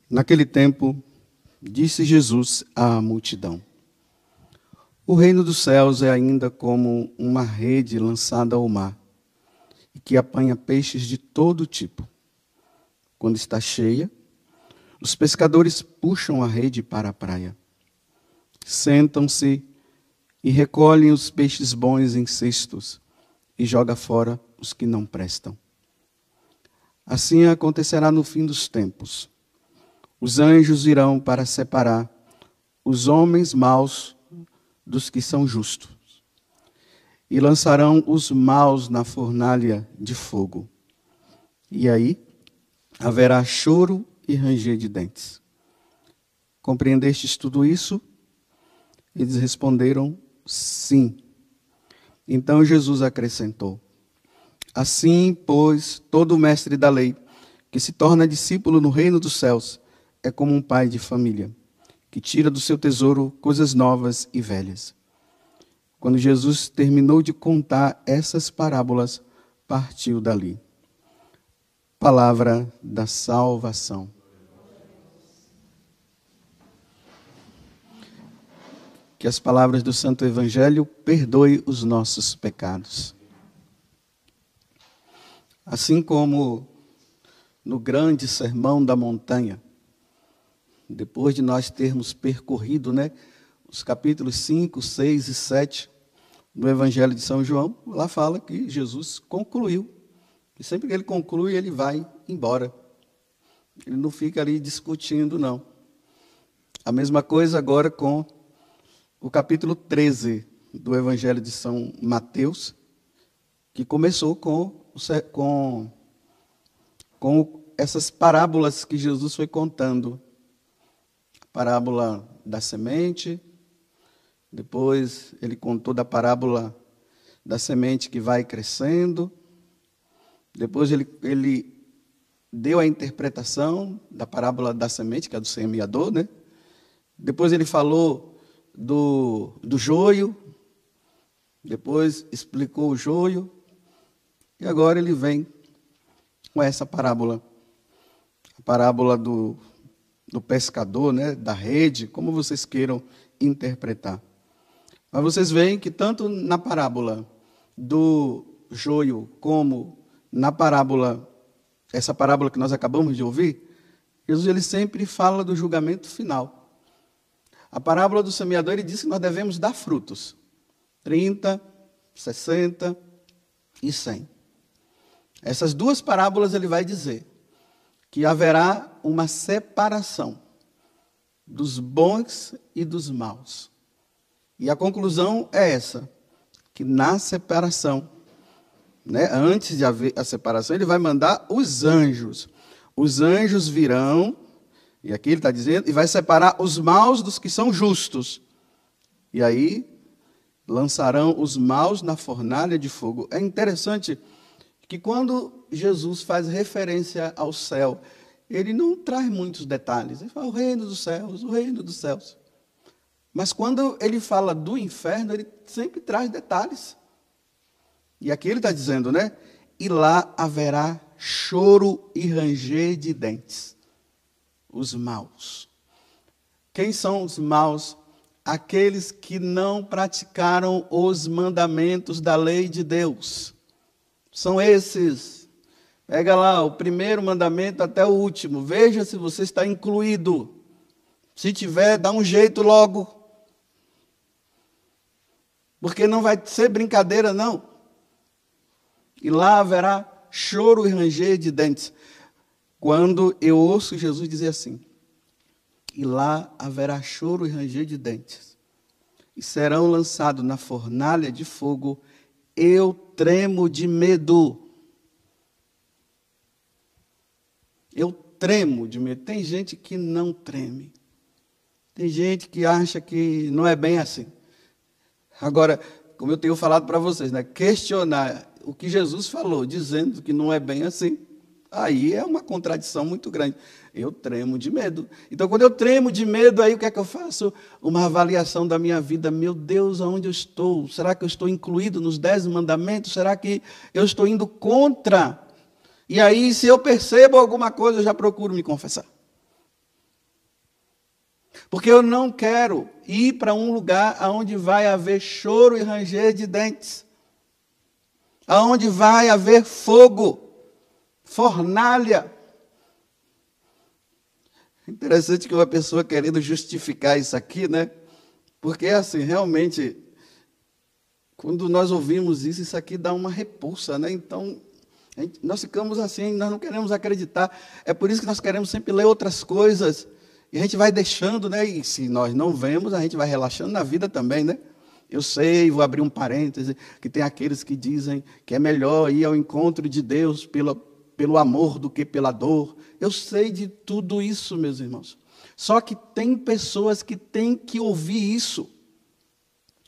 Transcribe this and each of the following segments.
Naquele tempo, disse Jesus à multidão: O reino dos céus é ainda como uma rede lançada ao mar, e que apanha peixes de todo tipo. Quando está cheia, os pescadores puxam a rede para a praia. Sentam-se e recolhem os peixes bons em cestos e jogam fora os que não prestam. Assim acontecerá no fim dos tempos. Os anjos irão para separar os homens maus dos que são justos e lançarão os maus na fornalha de fogo. E aí haverá choro e ranger de dentes. Compreendestes tudo isso? Eles responderam, sim. Então Jesus acrescentou: Assim, pois, todo mestre da lei, que se torna discípulo no reino dos céus, é como um pai de família, que tira do seu tesouro coisas novas e velhas. Quando Jesus terminou de contar essas parábolas, partiu dali. Palavra da salvação. Que as palavras do Santo Evangelho perdoem os nossos pecados. Assim como no grande sermão da montanha, depois de nós termos percorrido, os capítulos 5, 6 e 7 do Evangelho de São João, lá fala que Jesus concluiu. E sempre que ele conclui, ele vai embora. Ele não fica ali discutindo, não. A mesma coisa agora com o capítulo 13 do Evangelho de São Mateus, que começou com essas parábolas que Jesus foi contando. A parábola da semente, depois ele contou da parábola da semente que vai crescendo, depois ele deu a interpretação da parábola da semente, que é do semeador, Depois ele falou do joio, depois explicou o joio, e agora ele vem com essa parábola, a parábola do pescador, da rede, como vocês queiram interpretar. Mas vocês veem que tanto na parábola do joio, como na parábola, essa parábola que nós acabamos de ouvir, Jesus ele sempre fala do julgamento final. A parábola do semeador, ele diz que nós devemos dar frutos. 30, 60 e 100. Essas duas parábolas ele vai dizer que haverá uma separação dos bons e dos maus. E a conclusão é essa, que na separação, antes de haver a separação, ele vai mandar os anjos. Os anjos virão, e aqui ele está dizendo, e vai separar os maus dos que são justos. E aí lançarão os maus na fornalha de fogo. É interessante que quando Jesus faz referência ao céu, ele não traz muitos detalhes. Ele fala o reino dos céus, o reino dos céus. Mas quando ele fala do inferno, ele sempre traz detalhes. E aqui ele está dizendo, E lá haverá choro e ranger de dentes. Os maus. Quem são os maus? Aqueles que não praticaram os mandamentos da lei de Deus. São esses. Pega lá o primeiro mandamento até o último. Veja se você está incluído. Se tiver, dá um jeito logo. Porque não vai ser brincadeira, não. E lá haverá choro e ranger de dentes. Quando eu ouço Jesus dizer assim, e lá haverá choro e ranger de dentes, e serão lançados na fornalha de fogo, eu tremo de medo. Eu tremo de medo. Tem gente que não treme. Tem gente que acha que não é bem assim. Agora, como eu tenho falado para vocês, questionar o que Jesus falou, dizendo que não é bem assim, aí é uma contradição muito grande. Eu tremo de medo. Então, quando eu tremo de medo, aí o que é que eu faço? Uma avaliação da minha vida. Meu Deus, aonde eu estou? Será que eu estou incluído nos 10 mandamentos? Será que eu estou indo contra? E aí, se eu percebo alguma coisa, eu já procuro me confessar. Porque eu não quero ir para um lugar onde vai haver choro e ranger de dentes. Onde vai haver fogo, fornalha. Interessante que uma pessoa querendo justificar isso aqui, né? Porque, assim, realmente, quando nós ouvimos isso, isso aqui dá uma repulsa, né? Então, nós ficamos assim, nós não queremos acreditar. É por isso que nós queremos sempre ler outras coisas. E a gente vai deixando, né? E se nós não vemos, a gente vai relaxando na vida também, né? Eu sei, vou abrir um parêntese, que tem aqueles que dizem que é melhor ir ao encontro de Deus pelo amor do que pela dor. Eu sei de tudo isso, meus irmãos. Só que tem pessoas que têm que ouvir isso.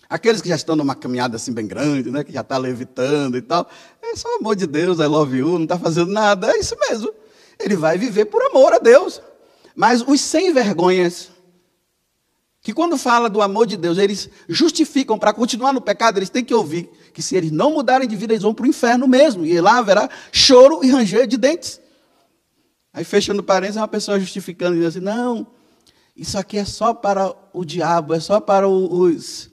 Aqueles que já estão numa caminhada assim bem grande, né, que já está levitando e tal. É só amor de Deus, I love you, não está fazendo nada. É isso mesmo. Ele vai viver por amor a Deus. Mas os sem vergonhas, que quando fala do amor de Deus, eles justificam para continuar no pecado, eles têm que ouvir que se eles não mudarem de vida, eles vão para o inferno mesmo. E lá haverá choro e ranger de dentes. Aí, fechando parênteses, uma pessoa justificando, dizendo assim, não, isso aqui é só para o diabo, é só para os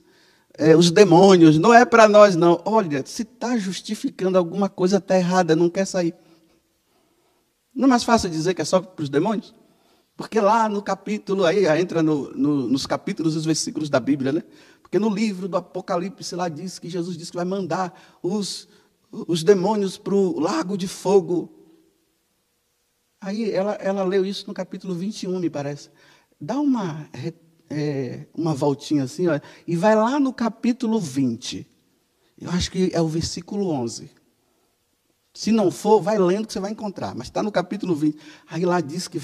demônios, não é para nós, não. Olha, se está justificando alguma coisa, está errada, não quer sair. Não é mais fácil dizer que é só para os demônios? Porque lá no capítulo, aí entra nos capítulos e os versículos da Bíblia, né? Porque no livro do Apocalipse, lá diz que Jesus disse que vai mandar os demônios para o lago de fogo. Aí ela leu isso no capítulo 21, me parece. Dá uma voltinha assim, ó, e vai lá no capítulo 20. Eu acho que é o versículo 11. Se não for, vai lendo que você vai encontrar. Mas está no capítulo 20. Aí lá diz que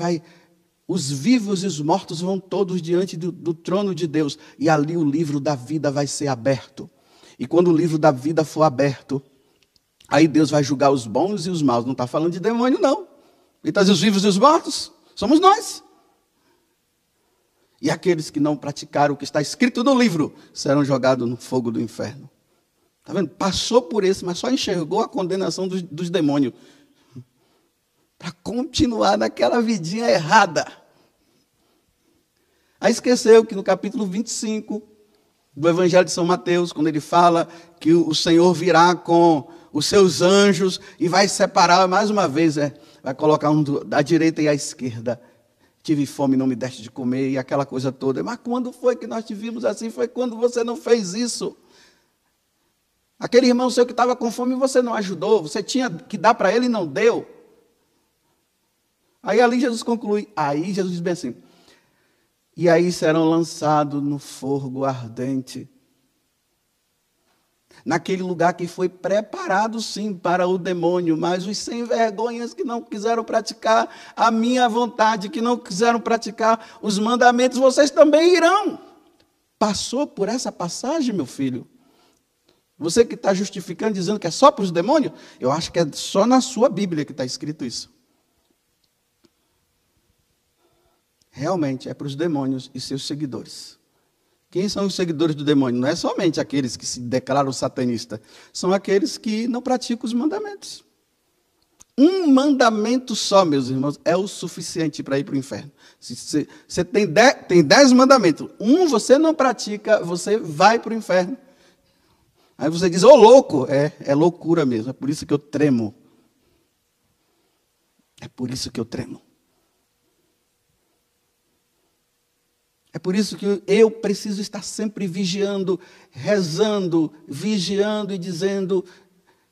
os vivos e os mortos vão todos diante do trono de Deus. E ali o livro da vida vai ser aberto. E quando o livro da vida for aberto, aí Deus vai julgar os bons e os maus. Não está falando de demônio, não. Ele está dizendo os vivos e os mortos. Somos nós. E aqueles que não praticaram o que está escrito no livro serão jogados no fogo do inferno. Está vendo? Passou por esse, mas só enxergou a condenação dos demônios. Para continuar naquela vidinha errada. Aí esqueceu que no capítulo 25 do Evangelho de São Mateus, quando ele fala que o Senhor virá com os seus anjos e vai separar, mais uma vez, vai colocar um da direita e à esquerda. Tive fome, não me deste de comer, e aquela coisa toda. Mas quando foi que nós te vimos assim? Foi quando você não fez isso. Aquele irmão seu que estava com fome, você não ajudou. Você tinha que dar para ele e não deu. Aí ali Jesus conclui. Aí Jesus diz bem assim. E aí serão lançados no fogo ardente. Naquele lugar que foi preparado, sim, para o demônio, mas os sem vergonhas que não quiseram praticar a minha vontade, que não quiseram praticar os mandamentos, vocês também irão. Passou por essa passagem, meu filho? Você que está justificando, dizendo que é só para os demônios, eu acho que é só na sua Bíblia que está escrito isso. Realmente é para os demônios e seus seguidores. Quem são os seguidores do demônio? Não é somente aqueles que se declaram satanistas. São aqueles que não praticam os mandamentos. Um mandamento só, meus irmãos, é o suficiente para ir para o inferno. Se você tem 10 mandamentos, um você não pratica, você vai para o inferno. Aí você diz, ô louco, é loucura mesmo, é por isso que eu tremo. É por isso que eu tremo. É por isso que eu preciso estar sempre vigiando, rezando, vigiando e dizendo,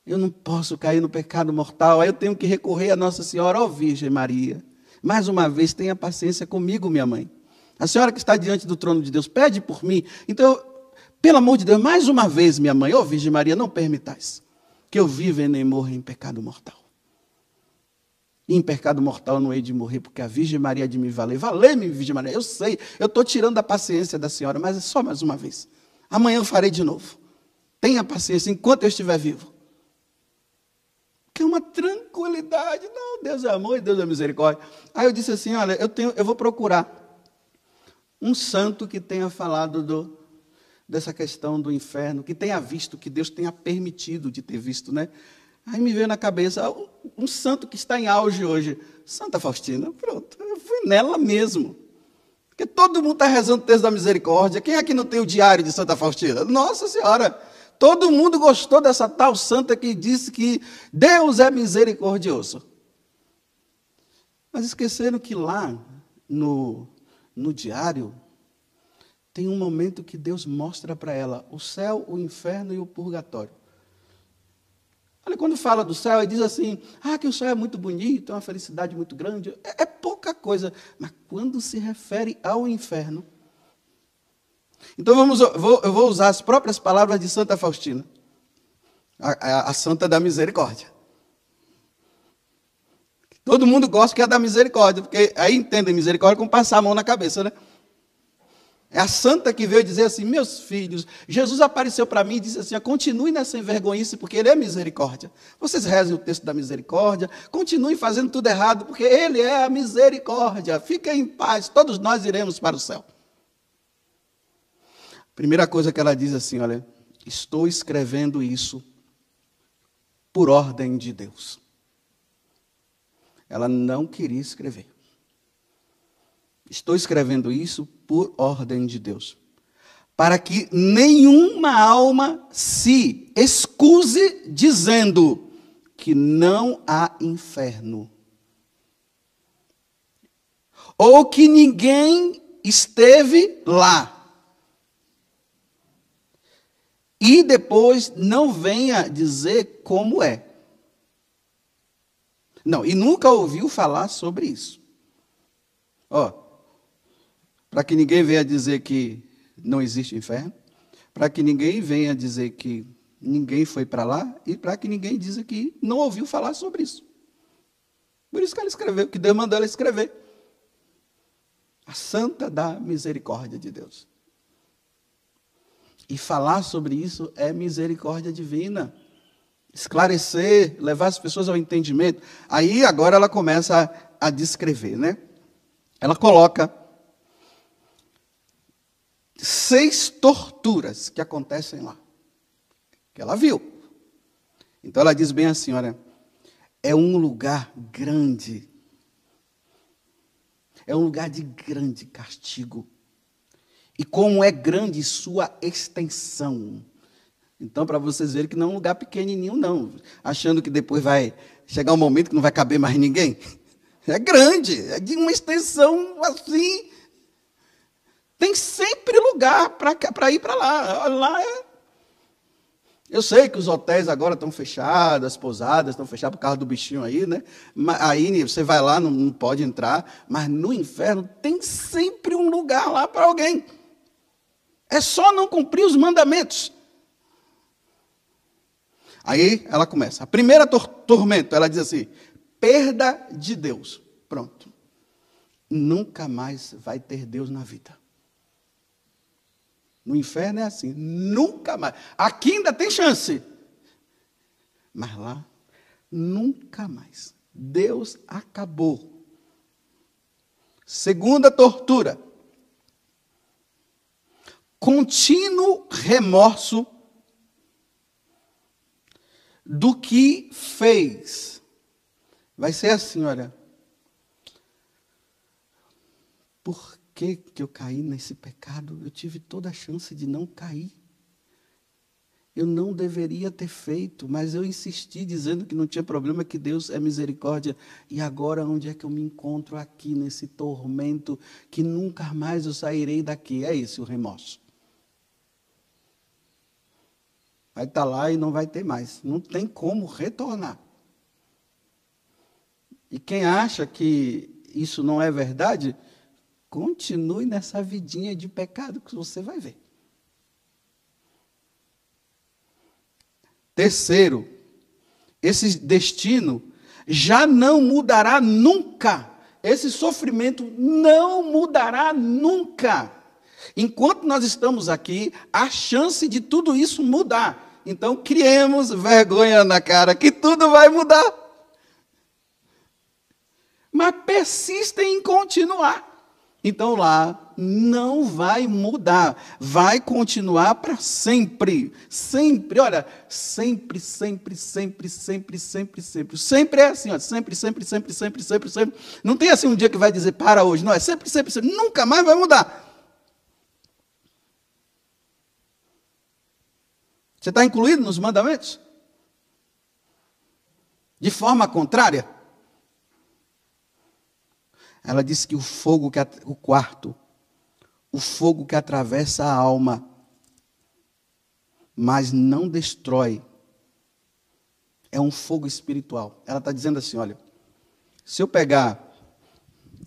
eu não posso cair no pecado mortal, aí eu tenho que recorrer a Nossa Senhora, ó Virgem Maria. Mais uma vez, tenha paciência comigo, minha mãe. A senhora que está diante do trono de Deus, pede por mim. Então, pelo amor de Deus, mais uma vez, minha mãe, ó Virgem Maria, não permitais que eu viva e nem morra em pecado mortal. E em pecado mortal não hei de morrer, porque a Virgem Maria há de me valer. Valei-me, Virgem Maria, eu sei, eu estou tirando a paciência da senhora, mas é só mais uma vez. Amanhã eu farei de novo. Tenha paciência enquanto eu estiver vivo. Que é uma tranquilidade. Não, Deus é amor e Deus é misericórdia. Aí eu disse assim, olha, eu vou procurar um santo que tenha falado dessa questão do inferno, que tenha visto, que Deus tenha permitido de ter visto, né? Aí me veio na cabeça um santo que está em auge hoje, Santa Faustina. Pronto, eu fui nela mesmo. Porque todo mundo está rezando o texto da misericórdia. Quem é que não tem o diário de Santa Faustina? Nossa Senhora! Todo mundo gostou dessa tal santa que disse que Deus é misericordioso. Mas esqueceram que lá no diário tem um momento que Deus mostra para ela o céu, o inferno e o purgatório. Olha, quando fala do céu, ele diz assim, que o céu é muito bonito, é uma felicidade muito grande. É pouca coisa. Mas quando se refere ao inferno... Então, eu vou usar as próprias palavras de Santa Faustina, a santa da misericórdia. Todo mundo gosta que é da misericórdia, porque aí entendem misericórdia como passar a mão na cabeça, né? É a santa que veio dizer assim, meus filhos, Jesus apareceu para mim e disse assim, continue nessa envergonhice, porque Ele é misericórdia. Vocês rezem o texto da misericórdia, continuem fazendo tudo errado, porque Ele é a misericórdia. Fiquem em paz, todos nós iremos para o céu. Primeira coisa que ela diz assim, olha, estou escrevendo isso por ordem de Deus. Ela não queria escrever. Estou escrevendo isso por ordem de Deus, para que nenhuma alma se excuse dizendo que não há inferno, ou que ninguém esteve lá, e depois não venha dizer como é. Não, e nunca ouviu falar sobre isso. Para que ninguém venha dizer que não existe inferno, para que ninguém venha dizer que ninguém foi para lá, e para que ninguém diga que não ouviu falar sobre isso. Por isso que ela escreveu, que Deus mandou ela escrever. A santa da misericórdia de Deus. E falar sobre isso é misericórdia divina. Esclarecer, levar as pessoas ao entendimento. Aí agora ela começa a descrever, né? Ela coloca 6 torturas que acontecem lá, que ela viu. Então ela diz bem assim, olha, é um lugar grande, é um lugar de grande castigo, e como é grande sua extensão. Então, para vocês verem que não é um lugar pequenininho, não, achando que depois vai chegar um momento que não vai caber mais ninguém. É grande, é de uma extensão assim. Tem sempre lugar para ir para lá. Lá é... Eu sei que os hotéis agora estão fechados, as pousadas estão fechadas por causa do bichinho aí, né? Aí você vai lá, não pode entrar, mas no inferno tem sempre um lugar lá para alguém. É só não cumprir os mandamentos. Aí ela começa. A primeira tormento, ela diz assim, perda de Deus. Pronto. Nunca mais vai ter Deus na vida. No inferno é assim, nunca mais. Aqui ainda tem chance. Mas lá, nunca mais. Deus acabou. Segunda tortura. Contínuo remorso do que fez. Vai ser assim, olha. Por que eu caí nesse pecado? Eu tive toda a chance de não cair. Eu não deveria ter feito, mas eu insisti dizendo que não tinha problema, que Deus é misericórdia. E agora onde é que eu me encontro aqui, nesse tormento, que nunca mais eu sairei daqui? É esse o remorso. Vai estar lá e não vai ter mais. Não tem como retornar. E quem acha que isso não é verdade, continue nessa vidinha de pecado que você vai ver. Terceiro, esse destino já não mudará nunca. Esse sofrimento não mudará nunca. Enquanto nós estamos aqui, há chance de tudo isso mudar. Então, criemos vergonha na cara que tudo vai mudar. Mas persistem em continuar. Então lá não vai mudar, vai continuar para sempre. Sempre, olha, sempre, sempre, sempre, sempre, sempre, sempre. Sempre é assim, ó, sempre, sempre, sempre, sempre, sempre, sempre. Não tem assim um dia que vai dizer para hoje, não, é sempre, sempre, sempre, nunca mais vai mudar. Você está incluído nos mandamentos? De forma contrária? Ela disse que o fogo, o quarto, o fogo que atravessa a alma, mas não destrói, é um fogo espiritual. Ela está dizendo assim, olha, se eu pegar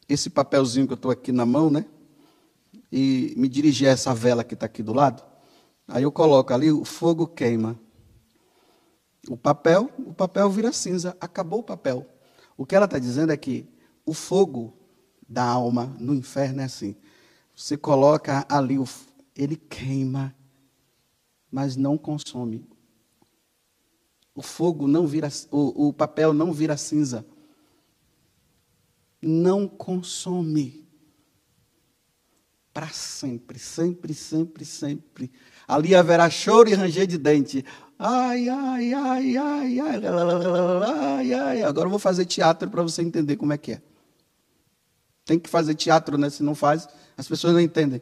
esse papelzinho que eu estou aqui na mão, né, e me dirigir a essa vela que está aqui do lado, aí eu coloco ali, o fogo queima. O papel vira cinza, acabou o papel. O que ela está dizendo é que o fogo da alma no inferno é assim. Você coloca ali, ele queima, mas não consome. O fogo não vira, o papel não vira cinza. Não consome. Para sempre, sempre, sempre, sempre. Ali haverá choro e ranger de dente. Ai, ai, ai, ai, ai, ai, ai. Agora eu vou fazer teatro para você entender como é que é. Tem que fazer teatro, né? Se não faz, as pessoas não entendem.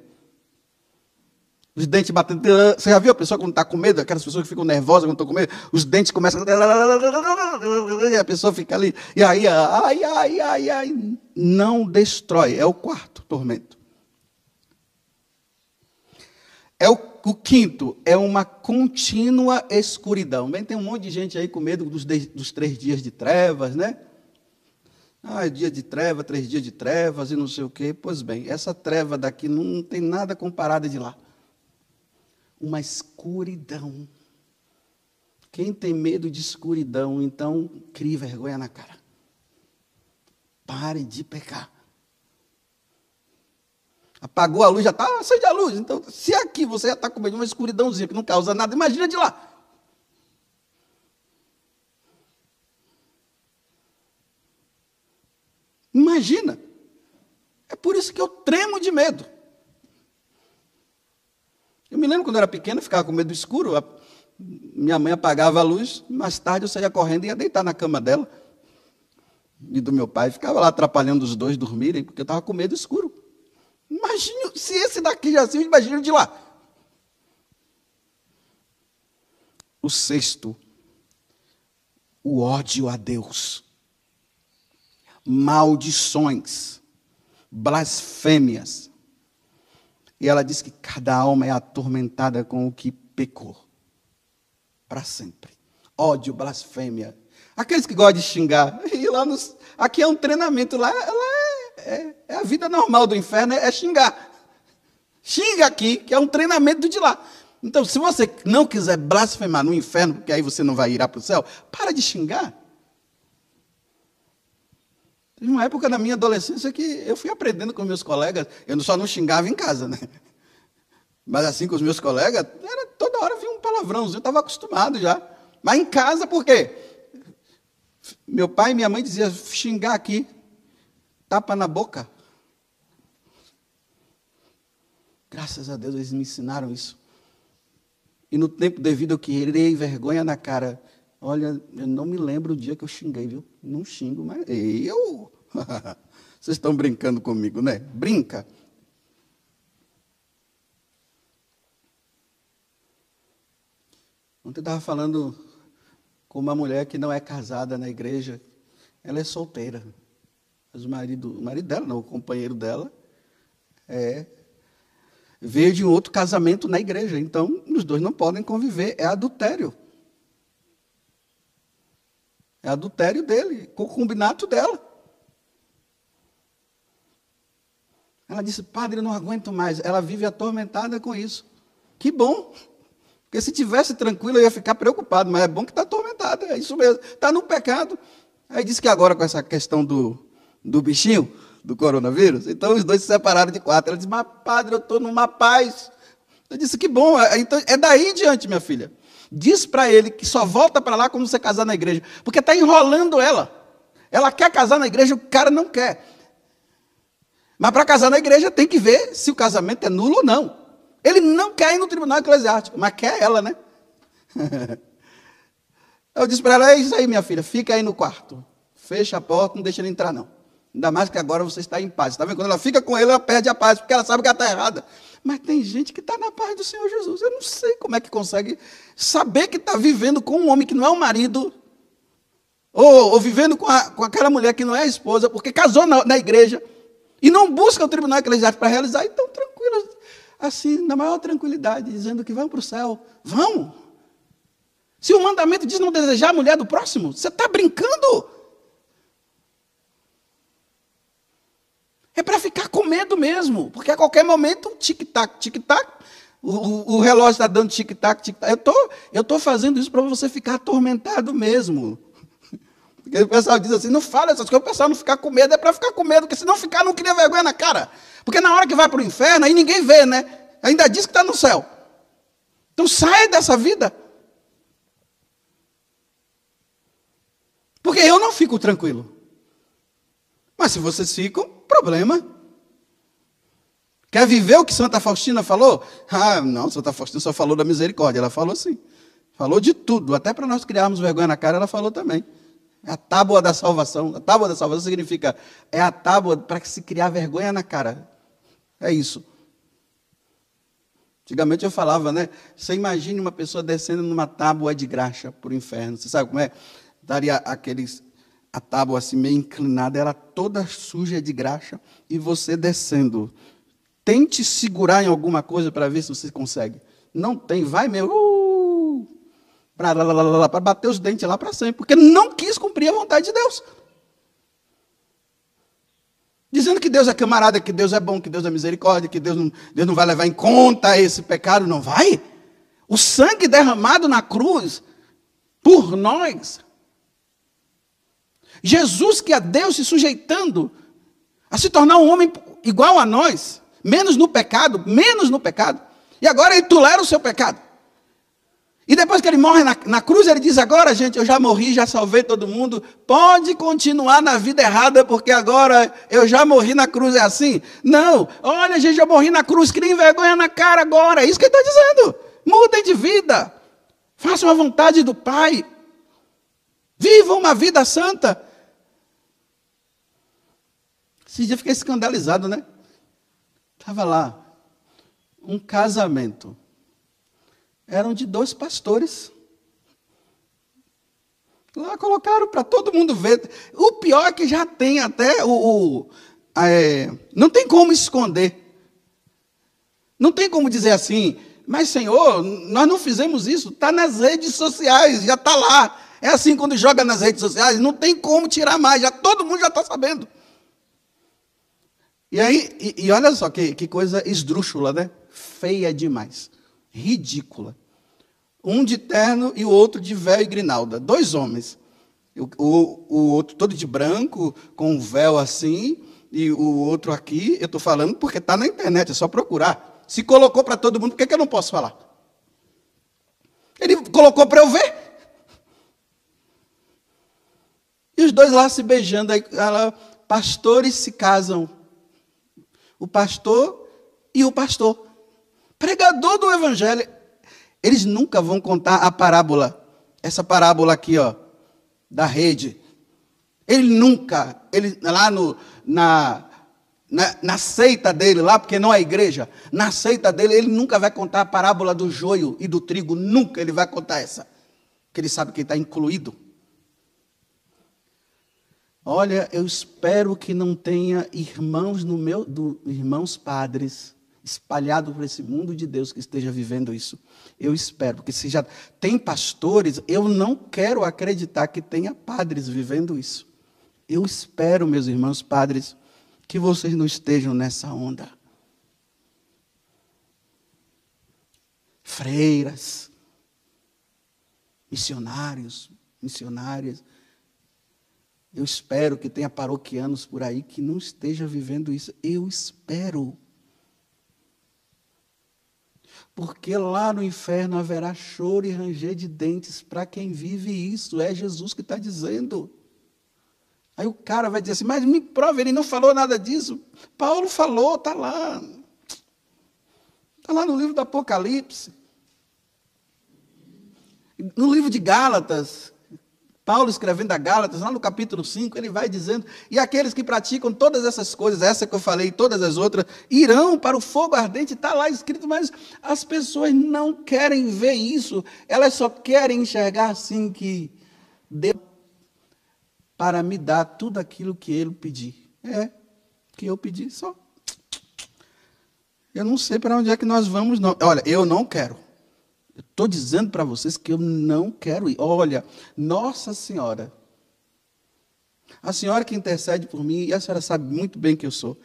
Os dentes batendo. Você já viu a pessoa quando está com medo? Aquelas pessoas que ficam nervosas quando estão com medo? Os dentes começam. E a pessoa fica ali. E aí, ai, ai, ai, ai. Não destrói. É o quarto tormento. O quinto é uma contínua escuridão. Bem, tem um monte de gente aí com medo dos 3 dias de trevas, né? Ah, dia de treva, 3 dias de trevas e não sei o quê. Pois bem, essa treva daqui não tem nada comparada de lá. Uma escuridão. Quem tem medo de escuridão, então, crie vergonha na cara. Pare de pecar. Apagou a luz, já está, acende a luz. Então, se aqui você já está com medo de uma escuridãozinha que não causa nada, imagina de lá. Imagina. É por isso que eu tremo de medo. Eu me lembro quando eu era pequeno, eu ficava com medo do escuro. Minha mãe apagava a luz, mais tarde eu saía correndo e ia deitar na cama dela. E do meu pai, ficava lá atrapalhando os dois dormirem, porque eu estava com medo do escuro. Imagina, se esse daqui já assim, imagina de lá. O sexto, o ódio a Deus. Maldições, blasfêmias. E ela diz que cada alma é atormentada com o que pecou. Para sempre. Ódio, blasfêmia. Aqueles que gostam de xingar. E lá aqui é um treinamento. Lá é a vida normal do inferno, é xingar. Xinga aqui, que é um treinamento de lá. Então, se você não quiser blasfemar no inferno, porque aí você não vai ir para o céu, para de xingar. Teve uma época na minha adolescência que eu fui aprendendo com meus colegas, eu só não xingava em casa, né? Mas assim com os meus colegas, toda hora vinha um palavrãozinho, eu estava acostumado já. Mas em casa, por quê? Meu pai e minha mãe diziam, xingar aqui, tapa na boca. Graças a Deus eles me ensinaram isso. E no tempo devido eu queria vergonha na cara. Olha, eu não me lembro o dia que eu xinguei, viu? Não xingo, mas eu... Vocês estão brincando comigo, né? Brinca. Ontem eu estava falando com uma mulher que não é casada na igreja. Ela é solteira. Mas o marido dela, não, o companheiro dela, veio de um outro casamento na igreja. Então, os dois não podem conviver. É adultério. É adultério dele, concubinato dela. Ela disse, padre, eu não aguento mais. Ela vive atormentada com isso. Que bom. Porque se tivesse tranquilo, eu ia ficar preocupado. Mas é bom que está atormentada. É isso mesmo. Está no pecado. Aí disse que agora com essa questão do bichinho, do coronavírus, então os dois se separaram de quarto. Ela disse, mas padre, eu estou numa paz. Eu disse, que bom. Então, é daí em diante, minha filha. Diz para ele que só volta para lá quando você casar na igreja. Porque está enrolando ela. Ela quer casar na igreja, o cara não quer. Mas para casar na igreja tem que ver se o casamento é nulo ou não. Ele não quer ir no tribunal eclesiástico, mas quer ela, né? Eu disse para ela, é isso aí, minha filha, fica aí no quarto. Fecha a porta, não deixa ele entrar, não. Ainda mais que agora você está em paz. Está vendo? Quando ela fica com ele, ela perde a paz, porque ela sabe que ela está errada. Mas tem gente que está na paz do Senhor Jesus. Eu não sei como é que consegue saber que está vivendo com um homem que não é o marido, ou vivendo com aquela mulher que não é a esposa, porque casou na igreja, e não busca o tribunal eclesiástico para realizar, e estão tranquilos, assim, na maior tranquilidade, dizendo que vão para o céu. Vão! Se o mandamento diz não desejar a mulher do próximo, você está brincando? É para ficar com medo mesmo, porque a qualquer momento, tic-tac, tic-tac, o relógio está dando tic-tac, tic-tac. Eu estou fazendo isso para você ficar atormentado mesmo. Porque o pessoal diz assim, não fala essas coisas, o pessoal não ficar com medo, é para ficar com medo, porque se não ficar, não cria vergonha na cara. Porque na hora que vai para o inferno, aí ninguém vê, né? Ainda diz que está no céu. Então sai dessa vida. Porque eu não fico tranquilo. Mas se vocês ficam, problema. Quer viver o que Santa Faustina falou? Ah, não, Santa Faustina só falou da misericórdia. Ela falou sim. Falou de tudo. Até para nós criarmos vergonha na cara, ela falou também. É a tábua da salvação. A tábua da salvação significa, é a tábua para se criar vergonha na cara. É isso. Antigamente eu falava, né? Você imagine uma pessoa descendo numa tábua de graxa para o inferno. Você sabe como é? Daria a tábua assim meio inclinada, ela toda suja de graxa, e você descendo. Tente segurar em alguma coisa para ver se você consegue. Não tem, vai mesmo. Para bater os dentes lá para sempre, porque não quis cumprir a vontade de Deus. Dizendo que Deus é camarada, que Deus é bom, que Deus é misericórdia, que Deus não vai levar em conta esse pecado, não vai. O sangue derramado na cruz, por nós. Jesus, que é Deus se sujeitando a se tornar um homem igual a nós, menos no pecado, e agora ele tolera o seu pecado. E depois que ele morre na cruz, ele diz, agora, gente, eu já morri, já salvei todo mundo, pode continuar na vida errada, porque agora eu já morri na cruz, é assim? Não, olha, gente, eu morri na cruz, criem vergonha na cara agora, é isso que ele está dizendo. Mudem de vida, façam a vontade do Pai, vivam uma vida santa. Esse dia eu fiquei escandalizado, né? Estava lá, um casamento. Eram de 2 pastores. Lá colocaram para todo mundo ver. O pior é que já tem até não tem como esconder. Não tem como dizer assim, mas Senhor, nós não fizemos isso. Está nas redes sociais, já está lá. É assim quando joga nas redes sociais, não tem como tirar mais, todo mundo já está sabendo. E aí, e olha só que coisa esdrúxula, né? Feia demais. Ridícula. Um de terno e o outro de véu e grinalda. 2 homens. O outro todo de branco, com um véu assim, e o outro aqui, eu estou falando porque está na internet, é só procurar. Se colocou para todo mundo, por que eu não posso falar? Ele colocou para eu ver. E os 2 lá se beijando, aí, pastores se casam. O pastor e o pastor. Pregador do evangelho. Eles nunca vão contar a parábola. Essa parábola aqui, ó, da rede. Ele lá na seita dele, lá, porque não é igreja, na seita dele, ele nunca vai contar a parábola do joio e do trigo. Nunca ele vai contar essa. Porque ele sabe que está incluído. Olha, eu espero que não tenha irmãos irmãos padres espalhados por esse mundo de Deus que esteja vivendo isso. Eu espero, porque se já tem pastores, eu não quero acreditar que tenha padres vivendo isso. Eu espero, meus irmãos padres, que vocês não estejam nessa onda. Freiras, missionários, missionárias. Eu espero que tenha paroquianos por aí que não esteja vivendo isso. Eu espero. Porque lá no inferno haverá choro e ranger de dentes para quem vive isso. É Jesus que está dizendo. Aí o cara vai dizer assim, mas me prova, ele não falou nada disso. Paulo falou, está lá. Está lá no livro do Apocalipse. No livro de Gálatas, Paulo escrevendo a Gálatas, lá no capítulo 5, ele vai dizendo, e aqueles que praticam todas essas coisas, essa que eu falei, todas as outras, irão para o fogo ardente, está lá escrito, mas as pessoas não querem ver isso, elas só querem enxergar assim que Deus para me dar tudo aquilo que ele pedir. Que eu pedi só. Eu não sei para onde é que nós vamos, não. Olha, eu não quero. Eu estou dizendo para vocês que eu não quero ir. Olha, Nossa Senhora, a senhora que intercede por mim, e a senhora sabe muito bem que eu sou,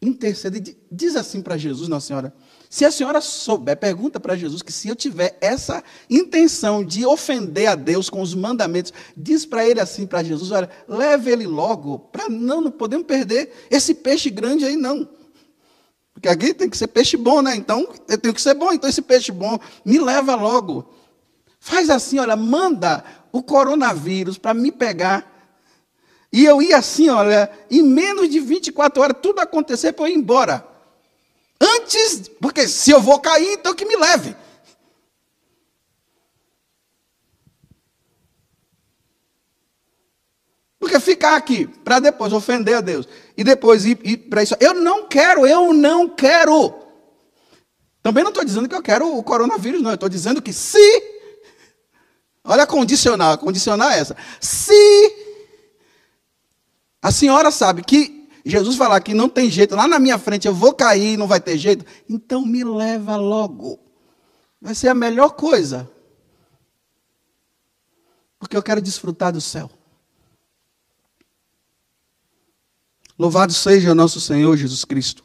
intercede, diz assim para Jesus, Nossa Senhora, se a senhora souber, pergunta para Jesus, que se eu tiver essa intenção de ofender a Deus com os mandamentos, diz para ele assim, para Jesus, olha, leve ele logo, para não podemos perder esse peixe grande aí não. Porque aqui tem que ser peixe bom, né? Então, eu tenho que ser bom. Então, esse peixe bom me leva logo. Faz assim, olha, manda o coronavírus para me pegar. E eu ia assim, olha, em menos de 24 horas, tudo acontecer para eu ir embora. Antes, porque se eu vou cair, então que me leve. Porque ficar aqui, para depois ofender a Deus, e depois ir para isso. Eu não quero. Também não estou dizendo que eu quero o coronavírus, não. Eu estou dizendo que se, olha a condicional é essa. Se a senhora sabe que Jesus falar que não tem jeito, lá na minha frente eu vou cair, não vai ter jeito, então me leva logo. Vai ser a melhor coisa. Porque eu quero desfrutar do céu. Louvado seja o nosso Senhor Jesus Cristo.